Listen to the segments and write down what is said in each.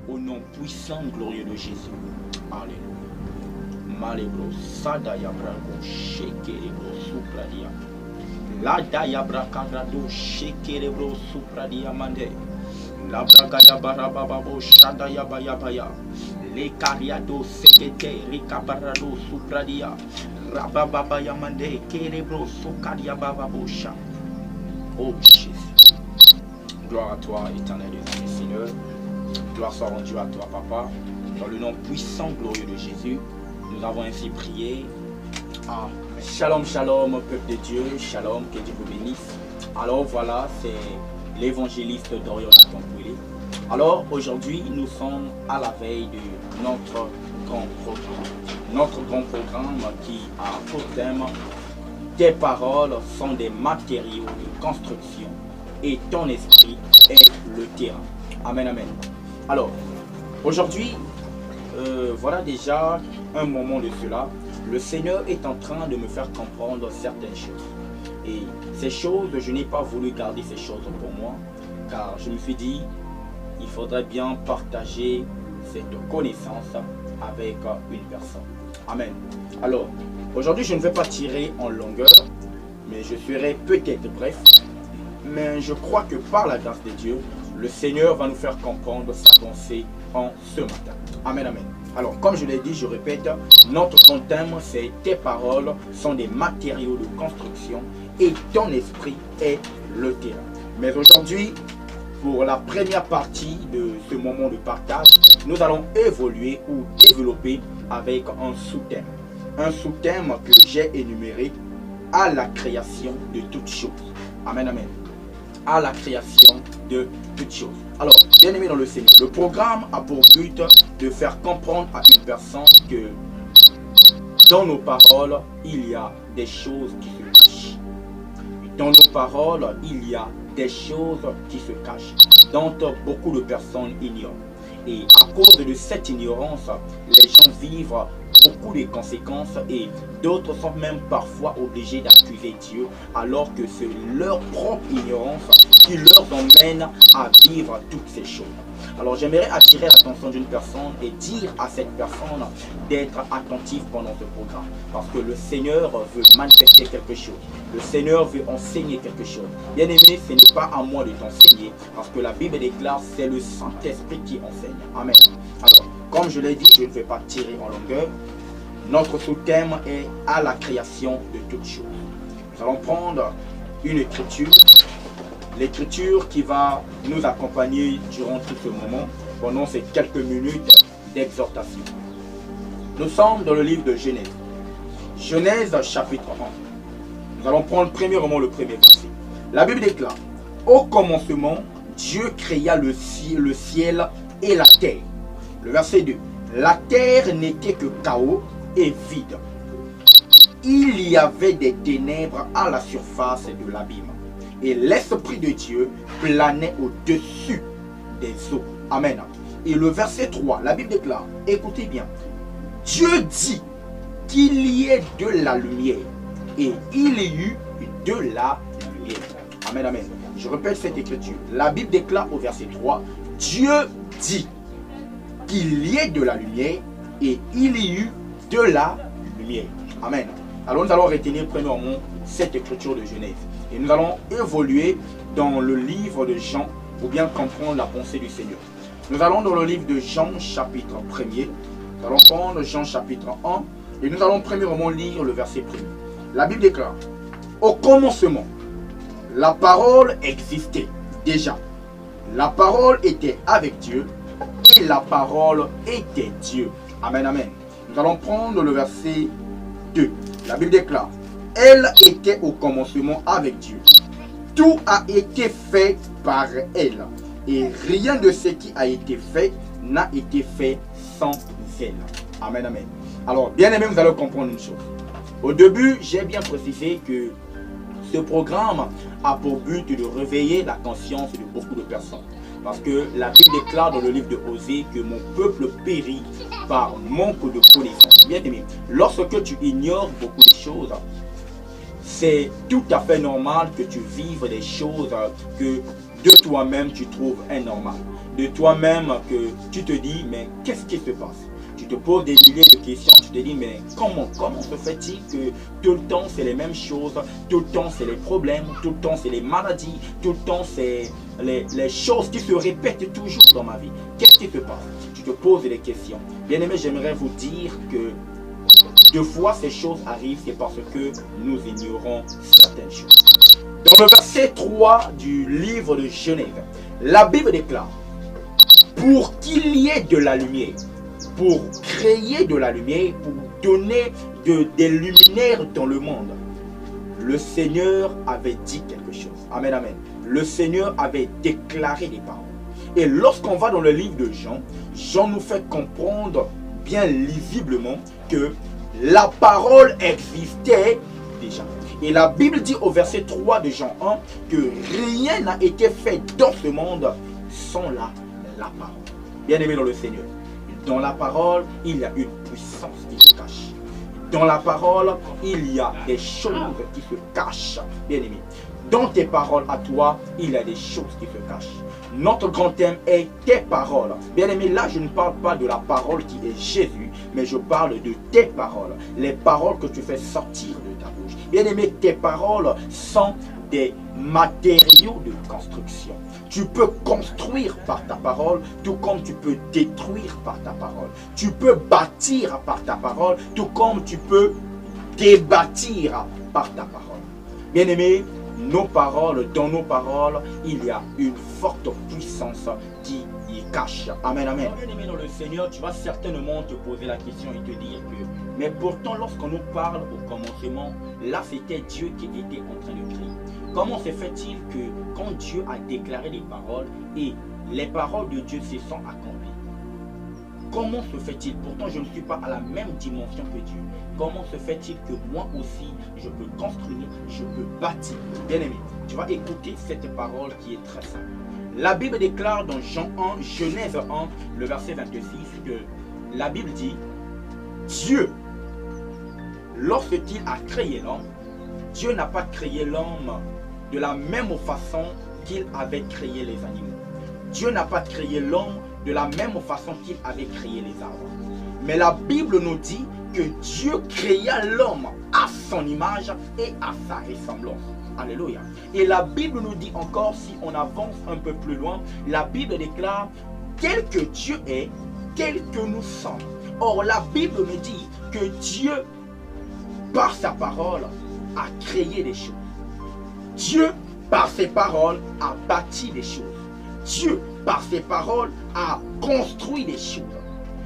Au nom puissant, glorieux de Jésus. Alléluia. Malebro, Sadaya Brago, Shekerebro, Supradia. La Dayabra Kagrado, Shekerebro, Supradia Mande. La Bragaya Barababo, Shadaya Bayabaya. Le Cariado, Sekete, Rikabarado, Supradia. Rababaya Mande, Kerebro, Sukadia Bababosha. Oh Jésus. Gloire à toi, éternel Dieu, Seigneur. Gloire soit rendue à toi, Papa. Dans le nom puissant, glorieux de Jésus, nous avons ainsi prié. Ah, shalom, shalom, peuple de Dieu. Shalom, que Dieu vous bénisse. Alors voilà, c'est l'évangéliste Dorion Akompoué. Alors aujourd'hui, nous sommes à la veille de notre grand programme. Notre grand programme qui a pour thème « Tes paroles sont des matériaux de construction et ton esprit est le terrain. » Amen, amen. Alors, aujourd'hui, voilà déjà un moment de cela. Le Seigneur est en train de me faire comprendre certaines choses. Et ces choses, je n'ai pas voulu garder ces choses pour moi, car je me suis dit, il faudrait bien partager cette connaissance avec une personne. Amen. Alors, aujourd'hui, je ne vais pas tirer en longueur, mais je serai peut-être bref. Mais je crois que par la grâce de Dieu, le Seigneur va nous faire comprendre sa pensée en ce matin. Amen, amen. Alors, comme je l'ai dit, je répète, notre thème, c'est « Tes paroles sont des matériaux de construction et ton esprit est le terrain ». Mais aujourd'hui, pour la première partie de ce moment de partage, nous allons évoluer ou développer avec un sous-thème. Un sous-thème que j'ai énuméré à la création de toutes choses. Amen, amen. À la création de toutes choses. Alors, bien aimé dans le Seigneur, le programme a pour but de faire comprendre à une personne que dans nos paroles, il y a des choses qui se cachent. Dans nos paroles, il y a des choses qui se cachent, dont beaucoup de personnes ignorent. Et à cause de cette ignorance, les gens vivent beaucoup de conséquences et d'autres sont même parfois obligés d'accuser Dieu alors que c'est leur propre ignorance qui leur emmène à vivre toutes ces choses. Alors j'aimerais attirer l'attention d'une personne et dire à cette personne d'être attentive pendant ce programme. Parce que le Seigneur veut manifester quelque chose. Le Seigneur veut enseigner quelque chose. Bien aimé, ce n'est pas à moi de t'enseigner. Parce que la Bible déclare c'est le Saint-Esprit qui enseigne. Amen. Alors, comme je l'ai dit, je ne vais pas tirer en longueur. Notre sous-thème est à la création de toutes choses. Nous allons prendre une écriture. L'écriture qui va nous accompagner durant tout ce moment, pendant ces quelques minutes d'exhortation. Nous sommes dans le livre de Genèse. Genèse chapitre 1. Nous allons prendre premièrement le premier verset. La Bible déclare, au commencement, Dieu créa le ciel et la terre. Le verset 2. La terre n'était que chaos et vide. Il y avait des ténèbres à la surface de l'abîme. Et l'Esprit de Dieu planait au-dessus des eaux. Amen. Et le verset 3, la Bible déclare, écoutez bien, Dieu dit qu'il y ait de la lumière. Et il y eut de la lumière. Amen, amen. Je répète cette écriture. La Bible déclare au verset 3, Dieu dit qu'il y ait de la lumière. Et il y eut de la lumière. Amen. Alors nous allons retenir premièrement cette écriture de Genèse. Et nous allons évoluer dans le livre de Jean pour bien comprendre la pensée du Seigneur. Nous allons dans le livre de Jean chapitre 1er. Nous allons prendre Jean chapitre 1 et nous allons premièrement lire le verset 1er. La Bible déclare, au commencement, la parole existait déjà. La parole était avec Dieu et la parole était Dieu. Amen, amen. Nous allons prendre le verset 2. La Bible déclare, elle était au commencement avec Dieu. Tout a été fait par elle. Et rien de ce qui a été fait n'a été fait sans elle. Amen, amen. Alors, bien aimé, vous allez comprendre une chose. Au début, j'ai bien précisé que ce programme a pour but de réveiller la conscience de beaucoup de personnes. Parce que la Bible déclare dans le livre de Osée que mon peuple périt par manque de connaissance. Bien aimé, lorsque tu ignores beaucoup de choses, c'est tout à fait normal que tu vives des choses que de toi-même, tu trouves un normal. De toi-même, que tu te dis, mais qu'est-ce qui se passe? Tu te poses des milliers de questions, tu te dis, mais comment se fait-il que tout le temps c'est les mêmes choses, tout le temps c'est les problèmes, tout le temps c'est les maladies, tout le temps c'est les choses qui se répètent toujours dans ma vie? Qu'est-ce qui se passe? Tu te poses des questions. Bien aimé, j'aimerais vous dire que deux fois ces choses arrivent, c'est parce que nous ignorons certaines choses. Dans le verset 3 du livre de Genèse, la Bible déclare, pour qu'il y ait de la lumière, pour créer de la lumière, pour donner des luminaires dans le monde, le Seigneur avait dit quelque chose. Amen, amen. Le Seigneur avait déclaré des paroles. Et lorsqu'on va dans le livre de Jean, Jean nous fait comprendre bien lisiblement que la parole existait déjà. Et la Bible dit au verset 3 de Jean 1 que rien n'a été fait dans ce monde sans la parole. Bien aimé dans le Seigneur, dans la parole, il y a une puissance qui se cache. Dans la parole, il y a des choses qui se cachent. Bien aimé, dans tes paroles à toi, il y a des choses qui se cachent. Notre grand thème est tes paroles. Bien aimé, là je ne parle pas de la parole qui est Jésus, mais je parle de tes paroles. Les paroles que tu fais sortir de ta bouche. Bien aimé, tes paroles sont des matériaux de construction. Tu peux construire par ta parole, tout comme tu peux détruire par ta parole. Tu peux bâtir par ta parole, tout comme tu peux débâtir par ta parole. Bien aimé, nos paroles, dans nos paroles, il y a une forte puissance qui y cache. Amen, amen. Bien aimé dans le Seigneur, tu vas certainement te poser la question et te dire que, mais pourtant lorsqu'on nous parle au commencement, là c'était Dieu qui était en train de créer. Comment se fait-il que quand Dieu a déclaré les paroles et les paroles de Dieu se sont accomplies? Comment se fait-il? Pourtant je ne suis pas à la même dimension que Dieu. Comment se fait-il que moi aussi je peux construire, je peux bâtir? Bien aimé, tu vas écouter cette parole qui est très simple. La Bible déclare dans Jean 1, Genèse 1, le verset 26, que la Bible dit, Dieu, lorsqu'il a créé l'homme, Dieu n'a pas créé l'homme de la même façon qu'il avait créé les animaux. Dieu n'a pas créé l'homme de la même façon qu'il avait créé les arbres. Mais la Bible nous dit que Dieu créa l'homme à son image et à sa ressemblance. Alléluia. Et la Bible nous dit encore, si on avance un peu plus loin, la Bible déclare, tel que Dieu est, tel que nous sommes. Or, la Bible me dit que Dieu, par sa parole, a créé des choses. Dieu, par ses paroles, a bâti des choses. Dieu, par ses paroles, a construit des choses.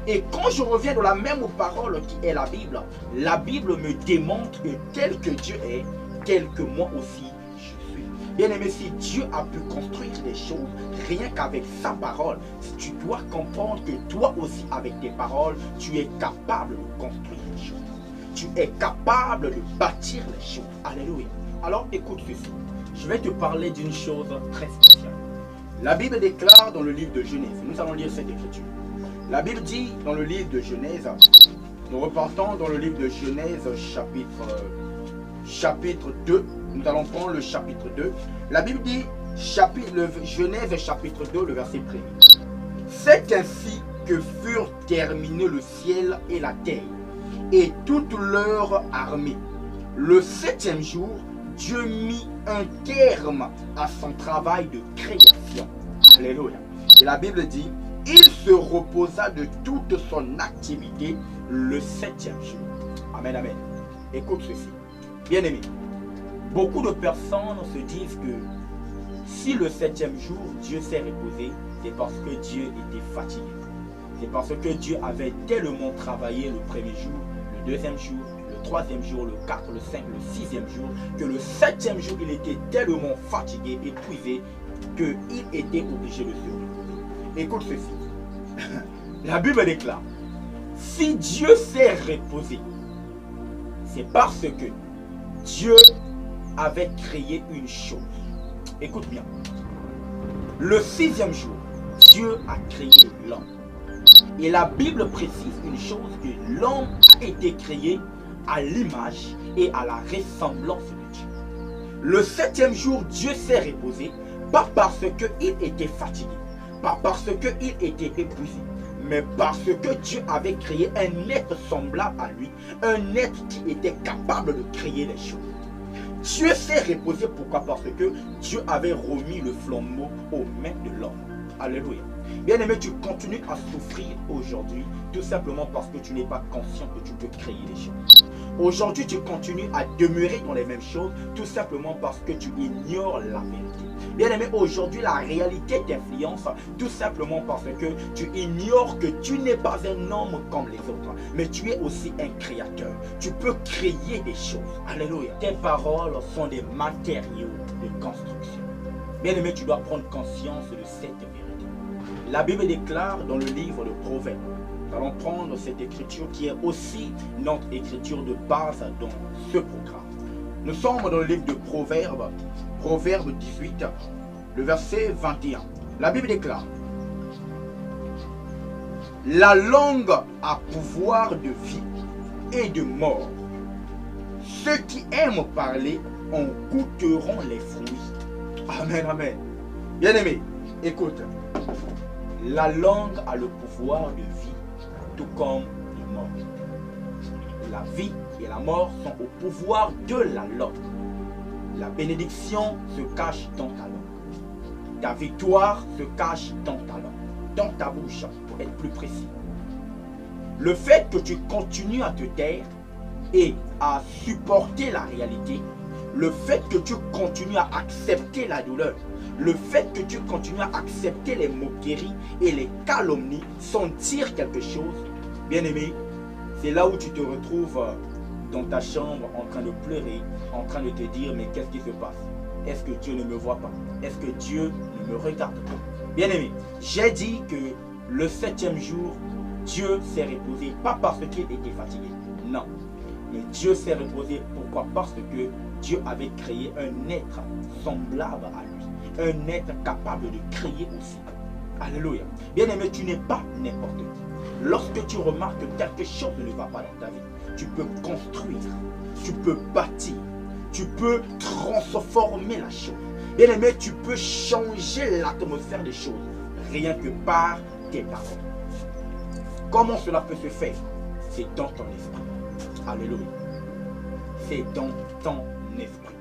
Et quand je reviens dans la même parole qui est la Bible me démontre que tel que Dieu est, tel que moi aussi je suis. Bien aimé, si Dieu a pu construire des choses rien qu'avec sa parole, tu dois comprendre que toi aussi avec tes paroles, tu es capable de construire des choses. Tu es capable de bâtir les choses. Alléluia. Alors écoute ceci. Je vais te parler d'une chose très spéciale. La Bible déclare dans le livre de Genèse, nous allons lire cette écriture. La Bible dit dans le livre de Genèse, nous repartons dans le livre de Genèse chapitre 2, nous allons prendre le chapitre 2. La Bible dit, Genèse chapitre 2, le verset 1er. C'est ainsi que furent terminés le ciel et la terre, et toute leur armée. Le 7e jour, Dieu mit un terme à son travail de création. Alléluia. Et la Bible dit, il se reposa de toute son activité le 7e jour. Amen, amen. Écoute ceci. Bien aimé, beaucoup de personnes se disent que si le 7e jour, Dieu s'est reposé, c'est parce que Dieu était fatigué. C'est parce que Dieu avait tellement travaillé le premier jour, le deuxième jour, le 3e jour, le 4, le 5, le 6e jour, que le 7e jour, il était tellement fatigué, épuisé, qu'il était obligé de se reposer. Écoute ceci. La Bible déclare, si Dieu s'est reposé, c'est parce que Dieu avait créé une chose. Écoute bien. Le 6e jour, Dieu a créé l'homme. Et la Bible précise une chose, que l'homme a été créé à l'image et à la ressemblance de Dieu. Le 7e jour, Dieu s'est reposé Pas parce qu'il était fatigué, pas parce qu'il était épuisé, mais parce que Dieu avait créé un être semblable à lui, un être qui était capable de créer les choses. Dieu s'est reposé, pourquoi? Parce que Dieu avait remis le flambeau aux mains de l'homme. Alléluia. Bien-aimé, tu continues à souffrir aujourd'hui, tout simplement parce que tu n'es pas conscient que tu peux créer les choses. Aujourd'hui, tu continues à demeurer dans les mêmes choses, tout simplement parce que tu ignores la vérité. Bien-aimé, aujourd'hui, la réalité t'influence, tout simplement parce que tu ignores que tu n'es pas un homme comme les autres, mais tu es aussi un créateur. Tu peux créer des choses. Alléluia. Tes paroles sont des matériaux de construction. Bien-aimé, tu dois prendre conscience de cette vérité. La Bible déclare dans le livre de Proverbes, nous allons prendre cette écriture qui est aussi notre écriture de base dans ce programme. Nous sommes dans le livre de Proverbes, Proverbe 18, le verset 21. La Bible déclare: la langue a pouvoir de vie et de mort. Ceux qui aiment parler en goûteront les fruits. Amen, amen. Bien-aimé, écoute. La langue a le pouvoir de vie, tout comme de mort. La vie et la mort sont au pouvoir de la langue. La bénédiction se cache dans ta langue. Ta victoire se cache dans ta langue, dans ta bouche, pour être plus précis. Le fait que tu continues à te taire et à supporter la réalité, le fait que tu continues à accepter la douleur, le fait que tu continues à accepter les moqueries et les calomnies sans dire quelque chose, bien-aimé, c'est là où tu te retrouves dans ta chambre en train de pleurer, en train de te dire: mais qu'est-ce qui se passe? Est-ce que Dieu ne me voit pas? Est-ce que Dieu ne me regarde pas? Bien-aimé, j'ai dit que le 7e jour, Dieu s'est reposé, pas parce qu'il était fatigué, non. Mais Dieu s'est reposé, pourquoi? Parce que Dieu avait créé un être semblable à lui. Un être capable de créer aussi. Alléluia. Bien-aimé, tu n'es pas n'importe qui. Lorsque tu remarques que quelque chose ne va pas dans ta vie, tu peux construire, tu peux bâtir, tu peux transformer la chose. Bien-aimé, tu peux changer l'atmosphère des choses, rien que par tes paroles. Comment cela peut se faire? C'est dans ton esprit. Alléluia. C'est dans ton esprit.